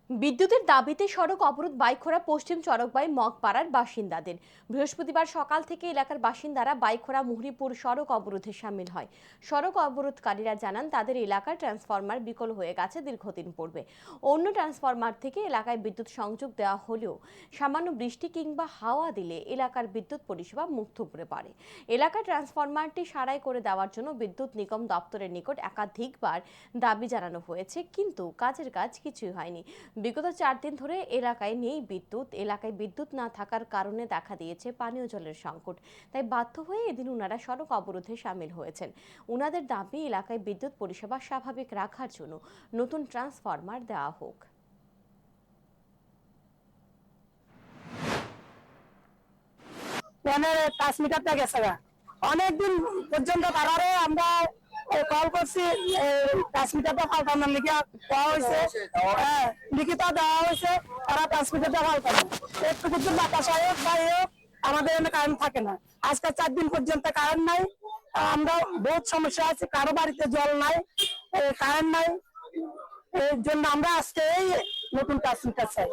বিদ্যুতের দাবিতে সড়ক অবরোধ বাইখোড়া পশ্চিম চরকবাই মগপাড়ার বাসিন্দাদের। বৃহস্পতিবার সকাল থেকে এলাকার বাসিন্দারা বাইখোড়া মুহুরীপুর সড়ক অবরোধে সামিল হয়। সড়ক অবরোধকারীরা জানান তাদের এলাকার ট্রান্সফরমার বিকল হয়ে গেছে দীর্ঘদিন পূর্বে। অন্য ট্রান্সফরমার থেকে এলাকায় বিদ্যুৎ সংযোগ দেওয়া হলেও সামান্য বৃষ্টি কিংবা হাওয়া দিলে এলাকার বিদ্যুৎ পরিষেবা মুখ থুবড়ে পড়ে। এলাকার ট্রান্সফরমারটি সারাই করে দেওয়ার জন্য বিদ্যুৎ নিগম দপ্তরের নিকট একাধিকবার দাবি জানানো হয়েছে, কিন্তু কাজের কাজ কিছুই হয়নি। বিগত 4 দিন ধরে এলাকায় নেই বিদ্যুৎ। এলাকায় বিদ্যুৎ না থাকার কারণে দেখা দিয়েছে পানীয় জলের সংকট। তাই বাধ্য হয়ে এদিন ওনারা সড়ক অবরোধে সামিল হয়েছেন। ওনাদের দাবি এলাকায় বিদ্যুৎ পরিষেবা স্বাভাবিক রাখার জন্য নতুন ট্রান্সফরমার দেওয়া হোক। ট্রান্সমিটারটা গেছে অনেকদিন পর্যন্ত তারারে আমরা কল করছি, ট্রান্সমিটারটা পাল্টানোর লিখে দেওয়া হয়েছে, লিখিত দেওয়া হয়েছে, তারা ট্রান্সমিটারটা পাল্টানো। একটু কিছু বাতাস হোক বা হোক, আমাদের এখানে কারেন্ট থাকে না। আজকে 4 দিন পর্যন্ত কারেন্ট নাই। আমরা বহুত সমস্যা আছে, কারো বাড়িতে জল নাই, কারেন্ট নাই। এই জন্য আমরা আজকে এই নতুন ট্রান্সমিটার চাই।